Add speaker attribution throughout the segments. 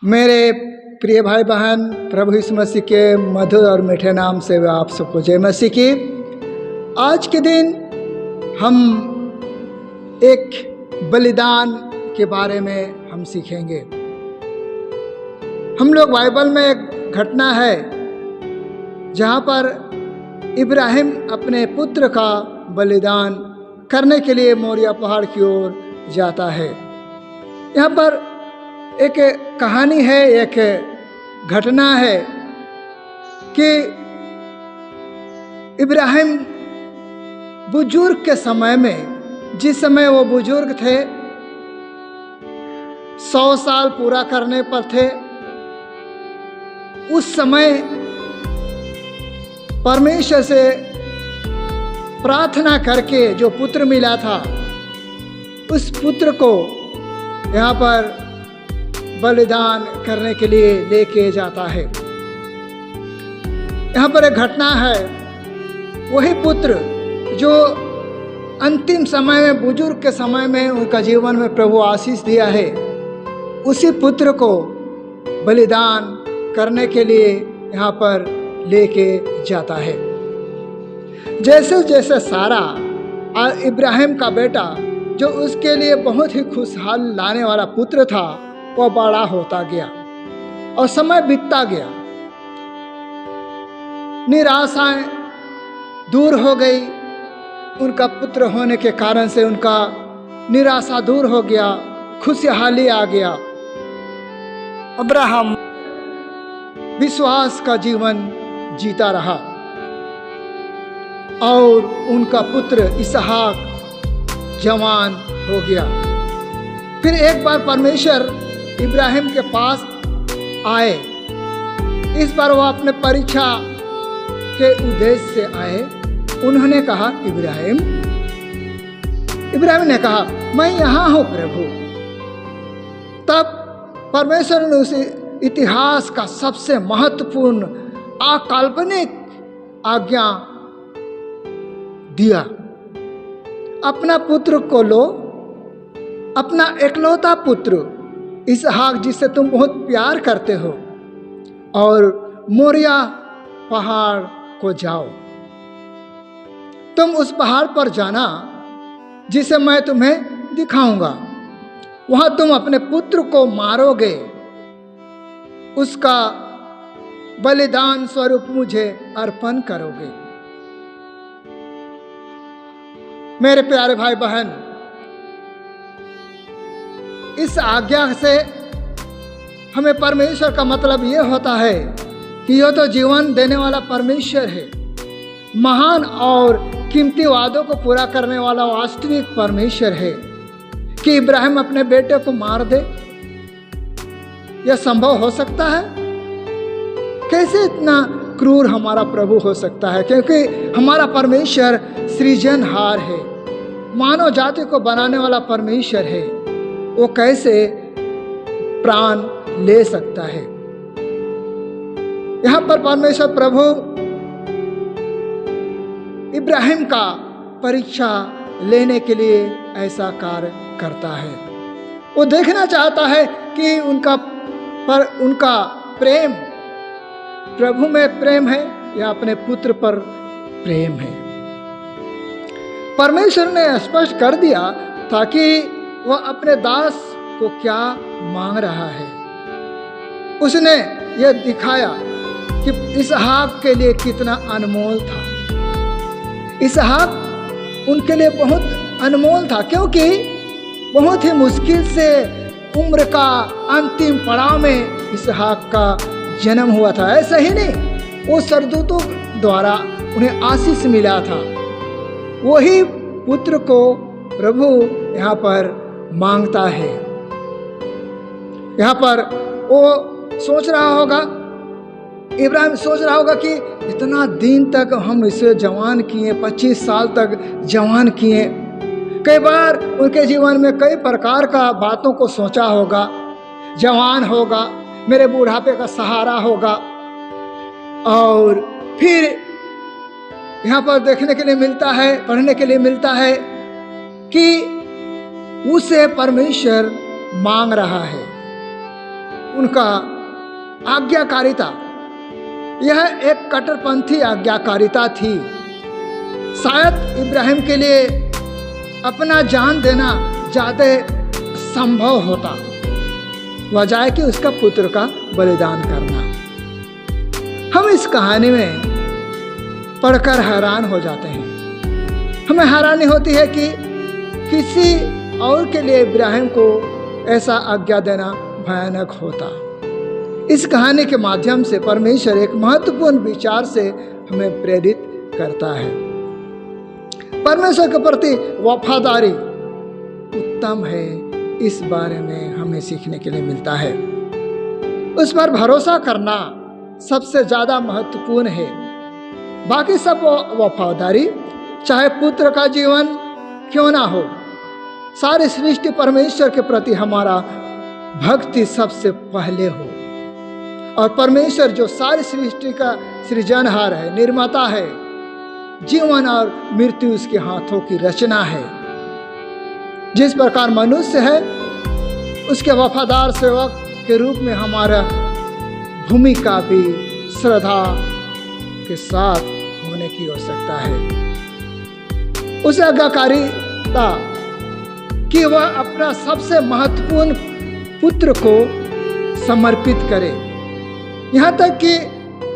Speaker 1: मेरे प्रिय भाई बहन, प्रभु यीशु मसीह के मधुर और मीठे नाम से आप सबको जय मसीह की। आज के दिन हम एक बलिदान के बारे में हम सीखेंगे। हम लोग बाइबल में एक घटना है जहाँ पर इब्राहिम अपने पुत्र का बलिदान करने के लिए मोरिया पहाड़ की ओर जाता है। यहाँ पर एक कहानी है, एक घटना है कि इब्राहिम बुजुर्ग के समय में, जिस समय वो बुजुर्ग थे, 100 साल पूरा करने पर थे, उस समय परमेश्वर से प्रार्थना करके जो पुत्र मिला था, उस पुत्र को यहाँ पर बलिदान करने के लिए लेके जाता है। यहाँ पर एक घटना है, वही पुत्र जो अंतिम समय में, बुजुर्ग के समय में उनका जीवन में प्रभु आशीष दिया है, उसी पुत्र को बलिदान करने के लिए यहाँ पर लेके जाता है। जैसे जैसे सारा और इब्राहिम का बेटा, जो उसके लिए बहुत ही खुशहाल लाने वाला पुत्र था, वह बड़ा होता गया और समय बीतता गया। निराशाएं दूर हो गई, उनका पुत्र होने के कारण से उनका निराशा दूर हो गया, खुशहाली आ गया। अब्राहम विश्वास का जीवन जीता रहा और उनका पुत्र इसहाक जवान हो गया। फिर एक बार परमेश्वर इब्राहिम के पास आए। इस बार वो अपने परीक्षा के उद्देश्य से आए। उन्होंने कहा, इब्राहिम ने कहा, मैं यहाँ हूँ प्रभु। तब परमेश्वर ने उसे इतिहास का सबसे महत्वपूर्ण अकाल्पनिक आज्ञा दिया, अपना पुत्र को लो, अपना एकलौता पुत्र इसहाक, जिससे तुम बहुत प्यार करते हो, और मोरिया पहाड़ को जाओ। तुम उस पहाड़ पर जाना जिसे मैं तुम्हें दिखाऊंगा। वहां तुम अपने पुत्र को मारोगे, उसका बलिदान स्वरूप मुझे अर्पण करोगे। मेरे प्यारे भाई बहन, इस आज्ञा से हमें परमेश्वर का मतलब ये होता है कि यह तो जीवन देने वाला परमेश्वर है, महान और कीमती वादों को पूरा करने वाला वास्तविक परमेश्वर है। कि इब्राहिम अपने बेटे को मार दे, यह संभव हो सकता है? कैसे इतना क्रूर हमारा प्रभु हो सकता है? क्योंकि हमारा परमेश्वर सृजनहार है, मानव जाति को बनाने वाला परमेश्वर है। वो कैसे प्राण ले सकता है? यहाँ पर परमेश्वर प्रभु इब्राहिम का परीक्षा लेने के लिए ऐसा कार्य करता है। वो देखना चाहता है कि उनका प्रेम प्रभु में प्रेम है या अपने पुत्र पर प्रेम है। परमेश्वर ने स्पष्ट कर दिया ताकि वह अपने दास को क्या मांग रहा है। उसने यह दिखाया कि इसहाक के लिए कितना अनमोल था। इसहाक उनके लिए बहुत अनमोल था, क्योंकि बहुत ही मुश्किल से उम्र का अंतिम पड़ाव में इसहाक का जन्म हुआ था। ऐसा ही नहीं, वो सरदूतों द्वारा उन्हें आशीष मिला था। वही पुत्र को प्रभु यहाँ पर मांगता है। यहाँ पर वो सोच रहा होगा, इब्राहिम सोच रहा होगा कि इतना दिन तक हम इसे जवान किए, 25 साल तक जवान किए। कई बार उनके जीवन में कई प्रकार का बातों को सोचा होगा। जवान होगा, मेरे बुढ़ापे का सहारा होगा। और फिर यहाँ पर देखने के लिए मिलता है, पढ़ने के लिए मिलता है कि उसे परमेश्वर मांग रहा है। उनका आज्ञाकारिता, यह एक कट्टरपंथी आज्ञाकारिता थी। शायद इब्राहिम के लिए अपना जान देना ज़्यादा संभव होता, बजाय कि उसका पुत्र का बलिदान करना। हम इस कहानी में पढ़कर हैरान हो जाते हैं। हमें हैरानी होती है कि किसी और के लिए इब्राहिम को ऐसा आज्ञा देना भयानक होता। इस कहानी के माध्यम से परमेश्वर एक महत्वपूर्ण विचार से हमें प्रेरित करता है। परमेश्वर के प्रति वफादारी उत्तम है, इस बारे में हमें सीखने के लिए मिलता है। उस पर भरोसा करना सबसे ज़्यादा महत्वपूर्ण है। बाकी सब वफादारी, चाहे पुत्र का जीवन क्यों ना हो, सारी सृष्टि परमेश्वर के प्रति हमारा भक्ति सबसे पहले हो। और परमेश्वर जो सारी सृष्टि का सृजनहार है, निर्माता है, जीवन और मृत्यु उसके हाथों की रचना है। जिस प्रकार मनुष्य है, उसके वफादार सेवक के रूप में हमारा भूमिका भी श्रद्धा के साथ होने की आवश्यकता है। उस आज्ञाकारिता कि वह अपना सबसे महत्वपूर्ण पुत्र को समर्पित करे, यहाँ तक कि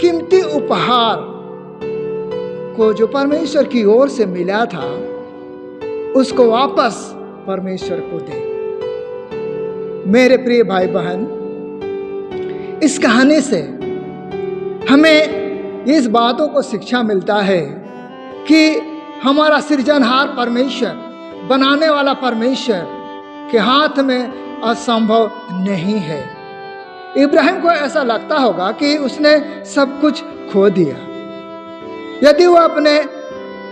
Speaker 1: कीमती उपहार को जो परमेश्वर की ओर से मिला था उसको वापस परमेश्वर को दे। मेरे प्रिय भाई बहन, इस कहानी से हमें इस बातों को शिक्षा मिलता है कि हमारा सृजनहार परमेश्वर, बनाने वाला परमेश्वर के हाथ में असंभव नहीं है। इब्राहिम को ऐसा लगता होगा कि उसने सब कुछ खो दिया। यदि वह अपने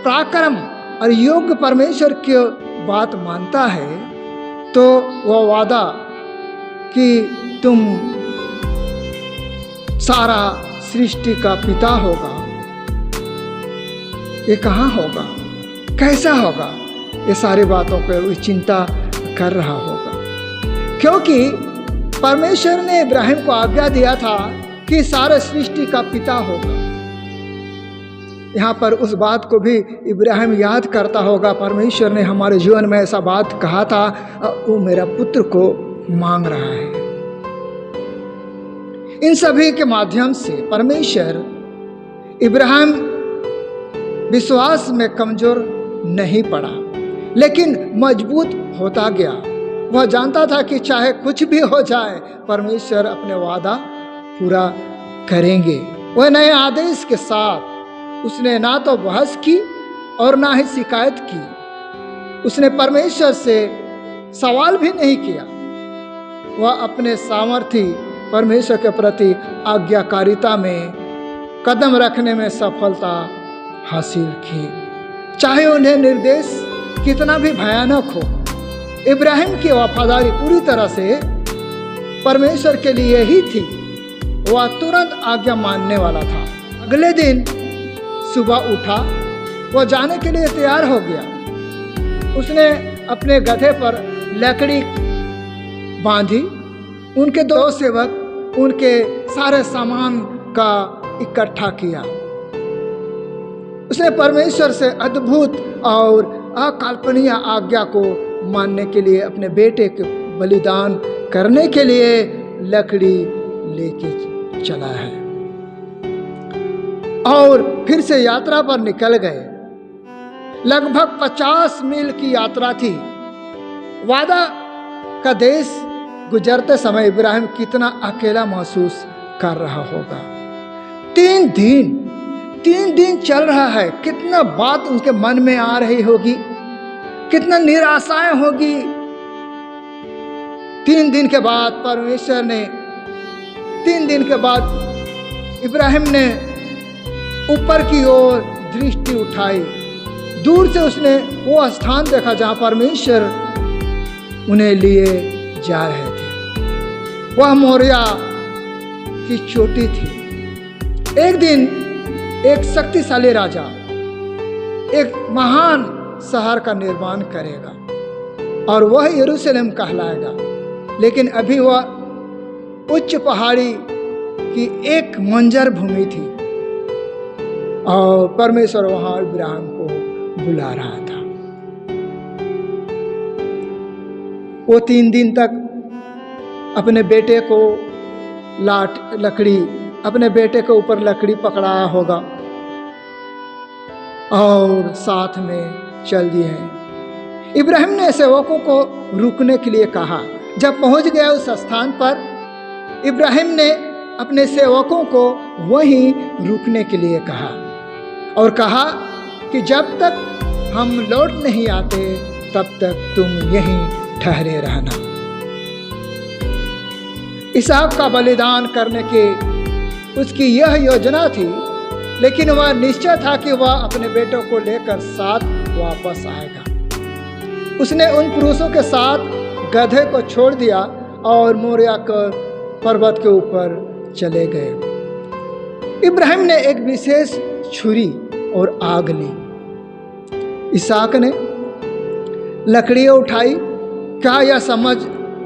Speaker 1: पराक्रम और योग्य परमेश्वर की बात मानता है तो वह वादा कि तुम सारा सृष्टि का पिता होगा, ये कहाँ होगा, कैसा होगा, ये सारी बातों पर चिंता कर रहा होगा। क्योंकि परमेश्वर ने इब्राहिम को आज्ञा दिया था कि सारे सृष्टि का पिता होगा। यहाँ पर उस बात को भी इब्राहिम याद करता होगा, परमेश्वर ने हमारे जीवन में ऐसा बात कहा था, वो मेरा पुत्र को मांग रहा है। इन सभी के माध्यम से परमेश्वर इब्राहिम विश्वास में कमजोर नहीं पड़ा, लेकिन मजबूत होता गया। वह जानता था कि चाहे कुछ भी हो जाए, परमेश्वर अपने वादा पूरा करेंगे। वह नए आदेश के साथ उसने ना तो बहस की और ना ही शिकायत की। उसने परमेश्वर से सवाल भी नहीं किया। वह अपने सामर्थी परमेश्वर के प्रति आज्ञाकारिता में कदम रखने में सफलता हासिल की, चाहे उन्हें निर्देश कितना भी भयानक हो। इब्राहिम की वफादारी पूरी तरह से परमेश्वर के लिए ही थी। वह तुरंत आज्ञा मानने वाला था। अगले दिन सुबह उठा, वह जाने के लिए तैयार हो गया। उसने अपने गधे पर लकड़ी बांधी। उनके दो सेवक उनके सारे सामान का इकट्ठा किया। उसने परमेश्वर से अद्भुत और अकल्पनीय आज्ञा को मानने के लिए अपने बेटे के बलिदान करने के लिए लकड़ी लेके चला है और फिर से यात्रा पर निकल गए। लगभग 50 मील की यात्रा थी। वादा का देश गुजरते समय इब्राहिम कितना अकेला महसूस कर रहा होगा। 3 दिन चल रहा है। कितना बात उनके मन में आ रही होगी, कितना निराशाएं होगी। 3 दिन के बाद परमेश्वर ने 3 दिन के बाद इब्राहिम ने ऊपर की ओर दृष्टि उठाई। दूर से उसने वो स्थान देखा जहां परमेश्वर उन्हें लिए जा रहे थे। वह मोरिया की चोटी थी। एक दिन एक शक्तिशाली राजा एक महान शहर का निर्माण करेगा और वह यरूशलेम कहलाएगा। लेकिन अभी वह उच्च पहाड़ी की एक मंजर भूमि थी और परमेश्वर वहां इब्राहिम को बुला रहा था। वो 3 दिन तक अपने बेटे को लकड़ी अपने बेटे के ऊपर लकड़ी पकड़ाया होगा और साथ में चल दिए हैं। इब्राहिम ने सेवकों को रुकने के लिए कहा। जब पहुंच गया उस स्थान पर, इब्राहिम ने अपने सेवकों को वहीं रुकने के लिए कहा और कहा कि जब तक हम लौट नहीं आते तब तक तुम यहीं ठहरे रहना। इसहाक का बलिदान करने की उसकी यह योजना थी, लेकिन वह निश्चय था कि वह अपने बेटों को लेकर साथ वापस आएगा। उसने उन पुरुषों के साथ गधे को छोड़ दिया और मोरिया के पर्वत के ऊपर चले गए। इब्राहिम ने एक विशेष छुरी और आग ली। इसहाक ने लकड़ियाँ उठाई। क्या यह समझ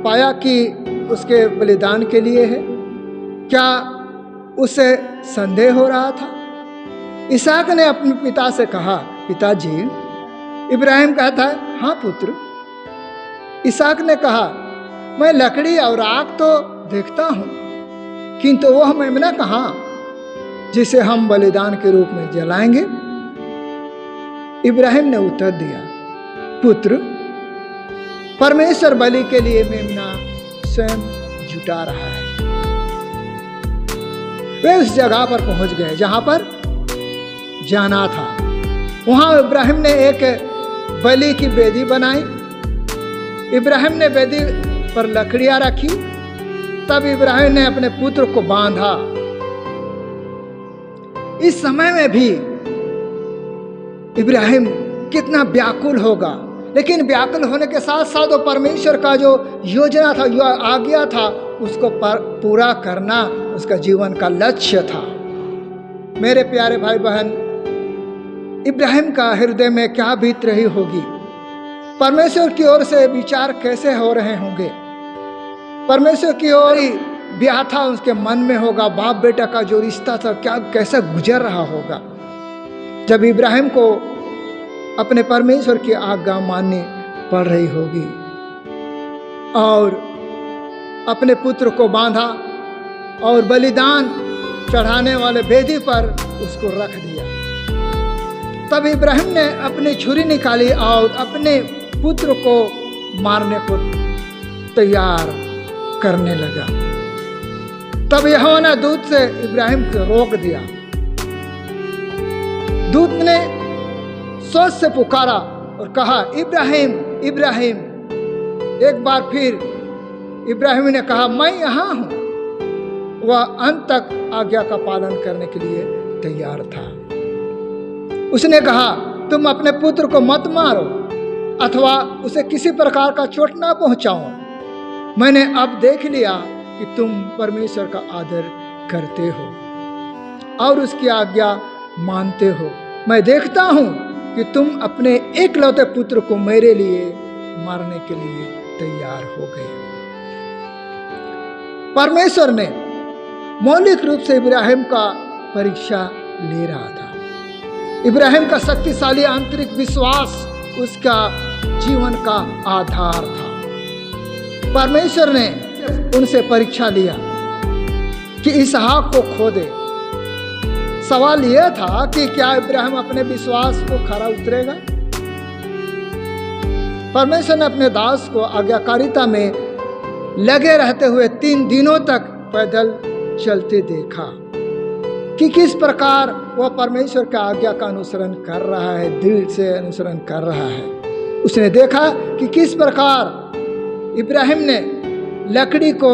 Speaker 1: पाया कि उसके बलिदान के लिए है? क्या उसे संदेह हो रहा था? इसहाक ने अपने पिता से कहा, पिताजी। इब्राहिम कहता है, हाँ पुत्र। इसहाक ने कहा, मैं लकड़ी और आग तो देखता हूं, किंतु वह मेमना कहाँ जिसे हम बलिदान के रूप में जलाएंगे? इब्राहिम ने उत्तर दिया, पुत्र, परमेश्वर बलि के लिए मेमना स्वयं जुटा रहा है। वे उस जगह पर पहुंच गए जहां पर जाना था। वहां इब्राहिम ने एक बलि की वेदी बनाई। इब्राहिम ने वेदी पर लकड़ियां रखी। तब इब्राहिम ने अपने पुत्र को बांधा। इस समय में भी इब्राहिम कितना व्याकुल होगा, लेकिन व्याकुल होने के साथ साथ वो परमेश्वर का जो योजना था, जो आज्ञा था, उसको पूरा करना उसका जीवन का लक्ष्य था। मेरे प्यारे भाई बहन, इब्राहिम का हृदय में क्या बीत रही होगी? परमेश्वर की ओर से विचार कैसे हो रहे होंगे? परमेश्वर की ओर ही ब्याह था उसके मन में होगा। बाप बेटा का जो रिश्ता था क्या कैसा गुजर रहा होगा जब इब्राहिम को अपने परमेश्वर की आज्ञा माननी पड़ रही होगी। और अपने पुत्र को बांधा और बलिदान चढ़ाने वाले वेदी पर उसको रख दिया। तब इब्राहिम ने अपनी छुरी निकाली और अपने पुत्र को मारने को तैयार करने लगा। तब यहोवा ने दूत से इब्राहिम को रोक दिया। दूत ने सोच से पुकारा और कहा, इब्राहिम, इब्राहिम। एक बार फिर इब्राहिम ने कहा, मैं यहाँ हूं। वह अंत तक आज्ञा का पालन करने के लिए तैयार था। उसने कहा, तुम अपने पुत्र को मत मारो अथवा उसे किसी प्रकार का चोट ना पहुंचाओ। मैंने अब देख लिया कि तुम परमेश्वर का आदर करते हो और उसकी आज्ञा मानते हो। मैं देखता हूं कि तुम अपने एकलौते पुत्र को मेरे लिए मारने के लिए तैयार हो गए। परमेश्वर ने मौलिक रूप से इब्राहिम का परीक्षा ले रहा था। इब्राहिम का शक्तिशाली आंतरिक विश्वास उसका जीवन का आधार था। परमेश्वर ने उनसे परीक्षा लिया कि इसहाक को खो दे। सवाल यह था कि क्या इब्राहिम अपने विश्वास को खरा उतरेगा? परमेश्वर ने अपने दास को आज्ञाकारिता में लगे रहते हुए 3 दिनों तक पैदल चलते देखा कि किस प्रकार वह परमेश्वर का आज्ञा का अनुसरण कर रहा है, दिल से अनुसरण कर रहा है। उसने देखा कि किस प्रकार इब्राहिम ने लकड़ी को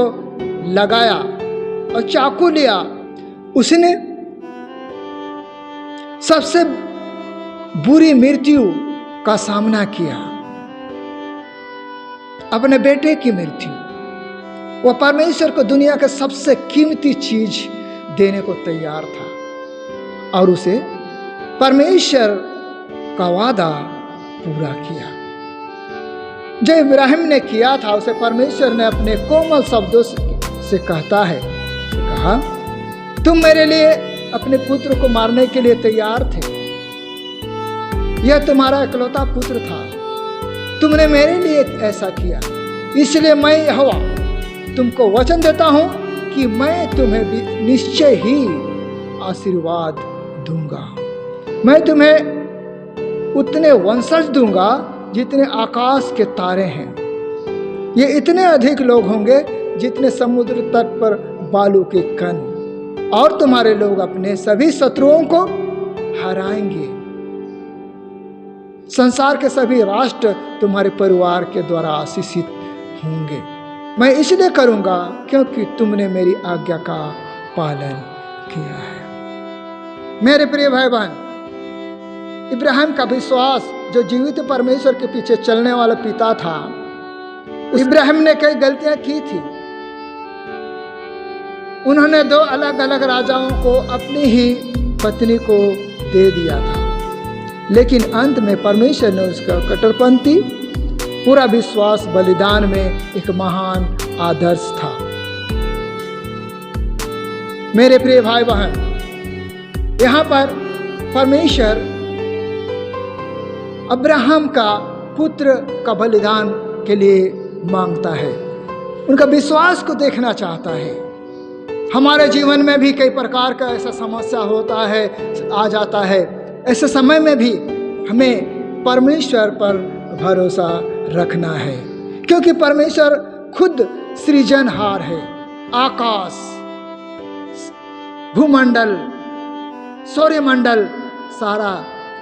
Speaker 1: लगाया और चाकू लिया। उसने सबसे बुरी मृत्यु का सामना किया, अपने बेटे की मृत्यु। वह परमेश्वर को दुनिया के सबसे कीमती चीज देने को तैयार था और उसे परमेश्वर का वादा पूरा किया। जो इब्राहिम ने किया था उसे परमेश्वर ने अपने कोमल शब्दों से कहता है, कहा, तुम मेरे लिए अपने पुत्र को मारने के लिए तैयार थे। यह तुम्हारा इकलौता पुत्र था, तुमने मेरे लिए ऐसा किया। इसलिए मैं यहोवा तुमको वचन देता हूं कि मैं तुम्हें भी निश्चय ही आशीर्वाद दूंगा। मैं तुम्हें उतने वंशज दूंगा जितने आकाश के तारे हैं। ये इतने अधिक लोग होंगे जितने समुद्र तट पर बालू के कण, और तुम्हारे लोग अपने सभी शत्रुओं को हराएंगे। संसार के सभी राष्ट्र तुम्हारे परिवार के द्वारा आशीषित होंगे। मैं इसलिए करूंगा क्योंकि तुमने मेरी आज्ञा का पालन किया है। मेरे प्रिय भाई बहन, इब्राहिम का विश्वास, जो जीवित परमेश्वर के पीछे चलने वाला पिता था, इब्राहिम ने कई गलतियां की थी। उन्होंने 2 अलग अलग राजाओं को अपनी ही पत्नी को दे दिया था, लेकिन अंत में परमेश्वर ने उसका कट्टरपंथी पूरा विश्वास बलिदान में एक महान आदर्श था। मेरे प्रिय भाई बहन, यहां पर परमेश्वर अब्राहम का पुत्र का बलिदान के लिए मांगता है, उनका विश्वास को देखना चाहता है। हमारे जीवन में भी कई प्रकार का ऐसा समस्या होता है, आ जाता है। ऐसे समय में भी हमें परमेश्वर पर भरोसा रखना है, क्योंकि परमेश्वर खुद सृजनहार है। आकाश, भूमंडल, सौरमंडल, सारा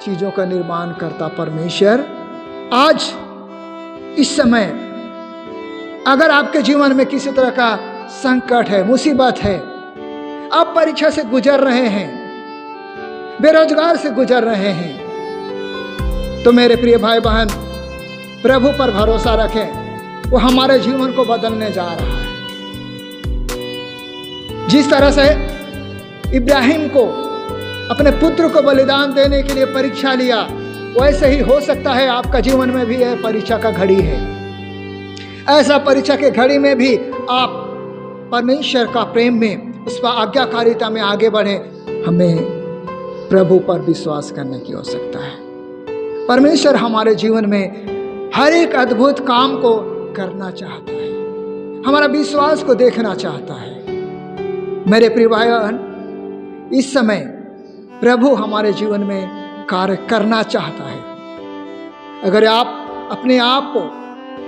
Speaker 1: चीजों का निर्माण करता परमेश्वर। आज इस समय अगर आपके जीवन में किसी तरह का संकट है, मुसीबत है, आप परीक्षा से गुजर रहे हैं, बेरोजगार से गुजर रहे हैं, तो मेरे प्रिय भाई बहन, प्रभु पर भरोसा रखें। वो हमारे जीवन को बदलने जा रहा है। जिस तरह से इब्राहिम को अपने पुत्र को बलिदान देने के लिए परीक्षा लिया, वैसे ही हो सकता है आपका जीवन में भी यह परीक्षा का घड़ी है। ऐसा परीक्षा के घड़ी में भी आप परमेश्वर का प्रेम में, उस पर आज्ञाकारिता में आगे बढ़े। हमें प्रभु पर विश्वास करने की आवश्यकता है। परमेश्वर हमारे जीवन में हर एक अद्भुत काम को करना चाहता है, हमारा विश्वास को देखना चाहता है। मेरे प्रिय भाई बहन, इस समय प्रभु हमारे जीवन में कार्य करना चाहता है। अगर आप अपने आप को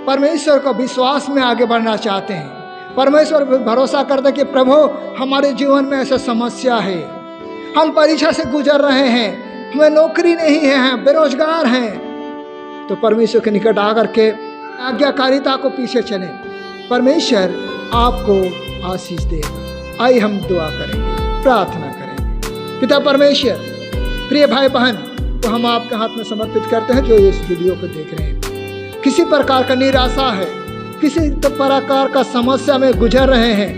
Speaker 1: परमेश्वर को विश्वास में आगे बढ़ना चाहते हैं, परमेश्वर पर भरोसा करते कि प्रभु हमारे जीवन में ऐसा समस्या है, हम परीक्षा से गुजर रहे हैं, हमें नौकरी नहीं है, हम बेरोजगार हैं, तो परमेश्वर के निकट आकर के आज्ञाकारिता को पीछे चलें। परमेश्वर आपको आशीष देगा। आइए हम दुआ करेंगे, प्रार्थना करेंगे। पिता परमेश्वर, प्रिय भाई बहन को हम आपके हाथ में समर्पित करते हैं जो इस वीडियो को देख रहे हैं। किसी प्रकार का निराशा है, किसी प्रकार का समस्या में गुजर रहे हैं,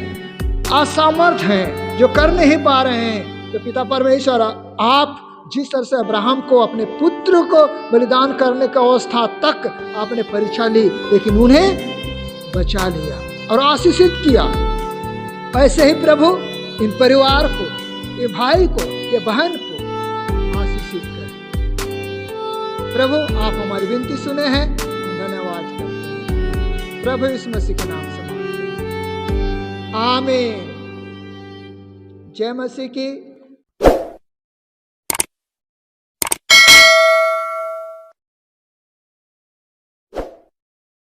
Speaker 1: असमर्थ हैं, जो कर नहीं पा रहे हैं, तो पिता परमेश्वर, आप जिस तरह से अब्राहम को अपने पुत्र को बलिदान करने की अवस्था तक आपने परीक्षा ली, लेकिन उन्हें बचा लिया और आशीषित किया, ऐसे ही प्रभु इन परिवार को, ये भाई को, ये बहन को आशीषित करें। प्रभु आप हमारी विनती सुने हैं, धन्यवाद करते हैं। प्रभु यीशु मसीह के नाम से मांगते हैं, आमीन। जय मसीह की।